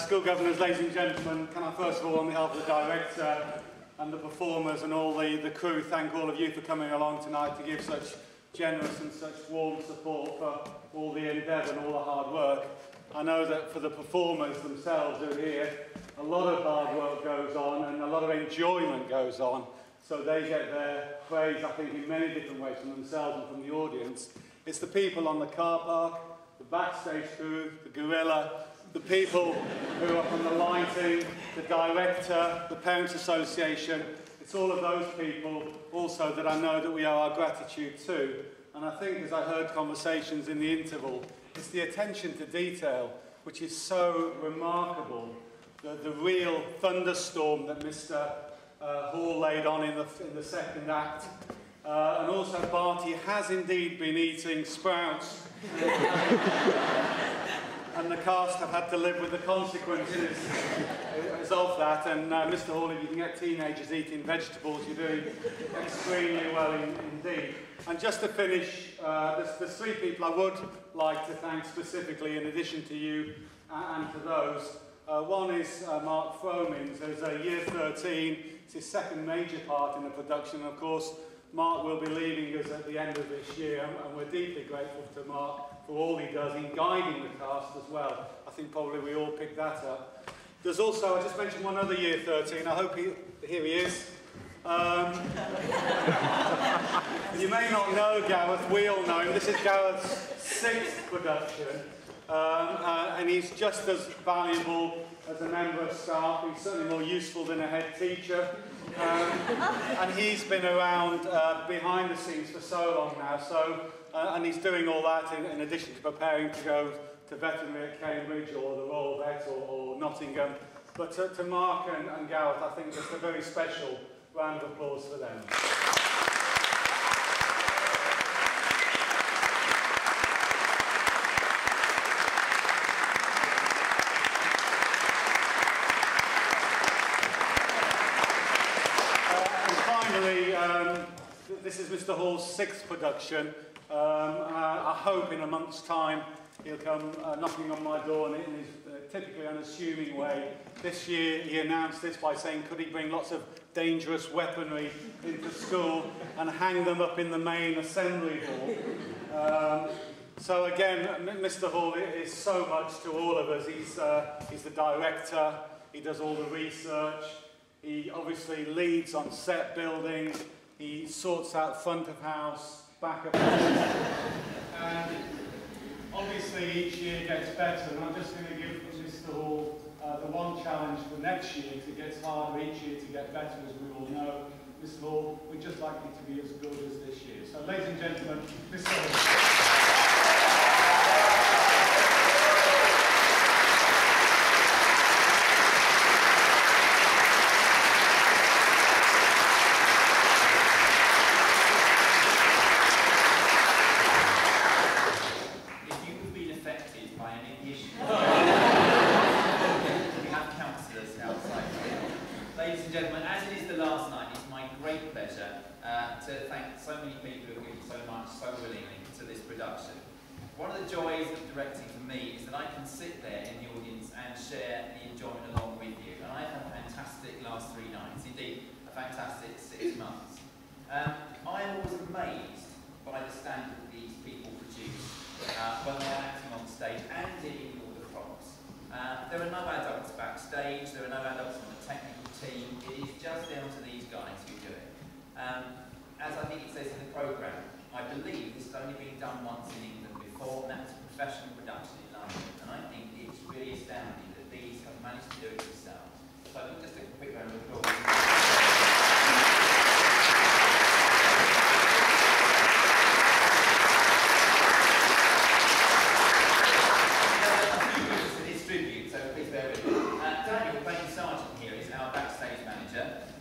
school governors, ladies and gentlemen, can I first of all, on behalf of the director and the performers and all the crew, thank all of you for coming along tonight to give such generous and such warm support for all the endeavour and all the hard work. I know that for the performers themselves who are here, a lot of hard work goes on and a lot of enjoyment goes on, so they get their praise, I think, in many different ways from themselves and from the audience. It's the people on the car park, the backstage crew, the gorilla, the people who are from the lighting, the director, the Parents Association. It's all of those people also that I know that we owe our gratitude to. And I think, as I heard conversations in the interval, it's the attention to detail which is so remarkable. The real thunderstorm that Mr. Hall laid on in the second act. And also Barty has indeed been eating sprouts. And the cast have had to live with the consequences of that. And Mr. Hall, if you can get teenagers eating vegetables, you're doing extremely well indeed. And just to finish, there's three people I would like to thank specifically in addition to you and to those. One is Mark Fromins, who's a year 13. It's his second major part in the production. Of course, Mark will be leaving us at the end of this year, and we're deeply grateful to Mark for all he does in guiding the cast as well. I think probably we all picked that up. There's also, I just mentioned one other year 13, I hope here he is. You may not know Gareth, we all know him. This is Gareth's 6th production, and he's just as valuable as a member of staff. He's certainly more useful than a head teacher. And he's been around behind the scenes for so long now, and he's doing all that in addition to preparing to go to veterinary at Cambridge or the Royal Vet or Nottingham. But to Mark and Gareth, I think just a very special round of applause for them. This is Mr. Hall's 6th production. I hope in a month's time he'll come knocking on my door in his typically unassuming way. This year he announced this by saying could he bring lots of dangerous weaponry into school and hang them up in the main assembly hall. So again, Mr. Hall is so much to all of us. He's the director, he does all the research, he obviously leads on set building, he sorts out front of house, back of house, and obviously each year gets better, and I'm just going to give Mr. Hall the one challenge for next year, because it gets harder each year to get better, as we all know. Mr. Hall, we'd just like you to be as good as this year. So ladies and gentlemen, Mr. Hall. Ladies and gentlemen, as it is the last night, it's my great pleasure to thank so many people who have given so much, so willingly to this production. One of the joys of directing for me is that I can sit there in the audience and share the enjoyment along with you. And I've had a fantastic last 3 nights, indeed a fantastic 6 months. I am always amazed by the standard that these people produce when they're acting on stage and dealing with all the props. There are no adults backstage, there are no adults on the technical team, it is just down to these guys who do it. As I think it says in the programme, I believe this has only been done once in England before, and that's a professional production in London. And I think it's really astounding that these have managed to do it themselves. So I think just a quick round of applause.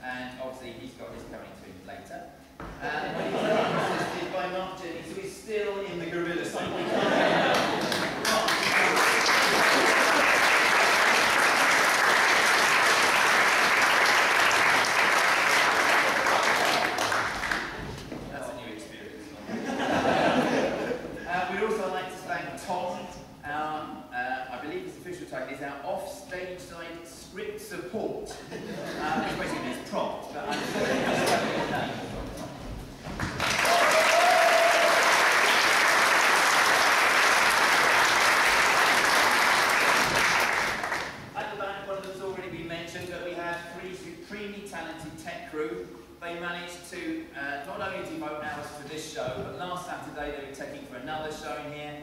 And obviously he's got his coming to him later. Assisted by Mark Jennings, who is still in the gorilla side. they managed to not only devote hours to this show, but last Saturday they were taking for another show in here.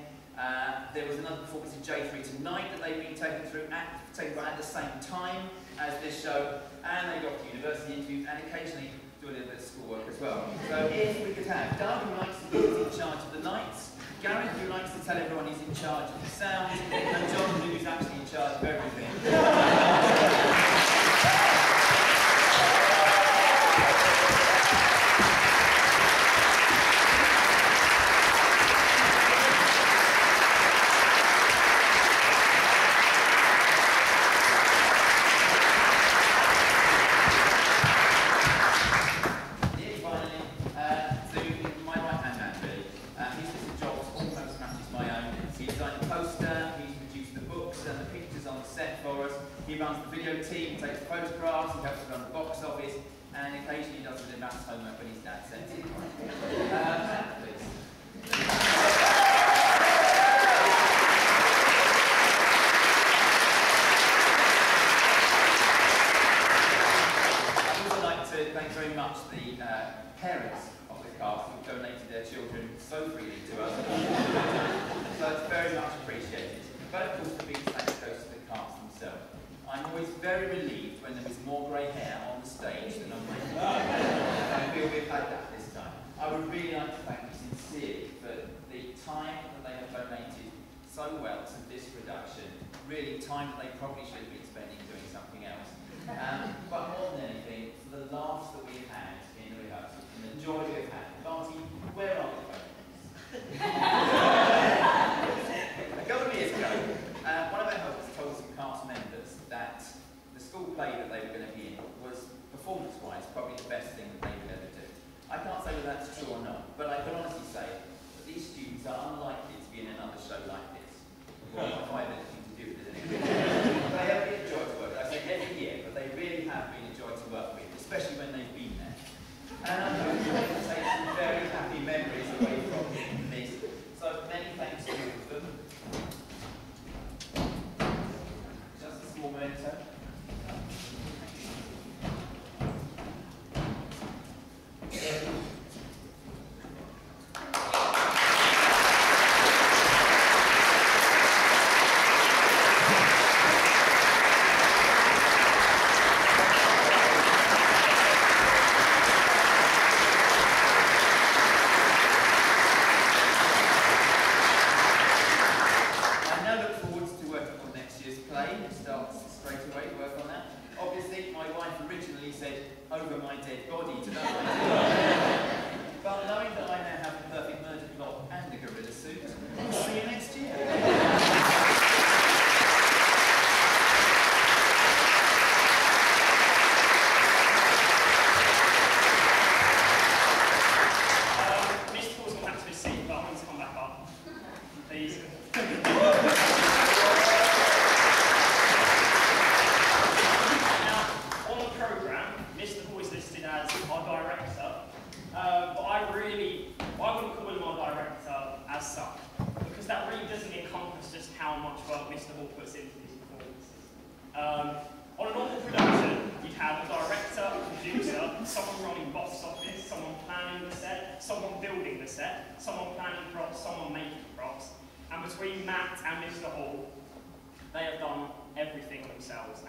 There was another performance in J3 tonight that they've been taken at the same time as this show, and they got university interviews and occasionally do a little bit of schoolwork as well. So if we could have Doug, who likes to be in charge of the lights, Gareth, who likes to tell everyone he's in charge of the sound, and John, who's actually in charge of everything. He runs the video team, takes photographs, he helps run the box office, and occasionally does a bit of maths homework when his dad sends it. Please. I'd also like to thank very much the parents of the cast who donated their children so freely to us. So it's very much appreciated. But of course, the biggest thanks goes to the cast themselves. I'm always very relieved when there is more grey hair on the stage than on my feet. And I feel we've had that this time. I would really like to thank you sincerely for the time that they have donated so well to this production. Really, time that they probably should have been spending doing something else. But more than anything, for the laughs that we've had in the rehearsal and the joy we've had. Barty, where are the photos? A couple of years ago, one of our helpers told some cast members that the school play that they were going to be in was, performance-wise, probably the best thing that they would ever do. I can't say whether that's true or not, but I can honestly say that these students are unlikely to be in another show like this. Well, if I have anything to do with it anyway. They have been a joy to work with. I say every year, but they really have been a joy to work with, especially when they've been there. And I'm hoping they can take some very happy memories away from this. So many thanks to all of them. Just a small memento.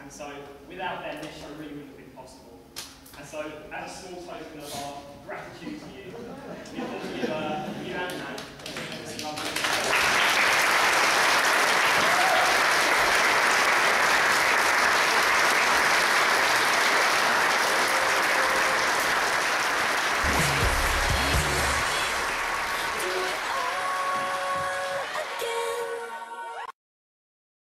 And so, without them, this show really wouldn't have been possible. And so, as a small token of our gratitude to you, we thought you and Nan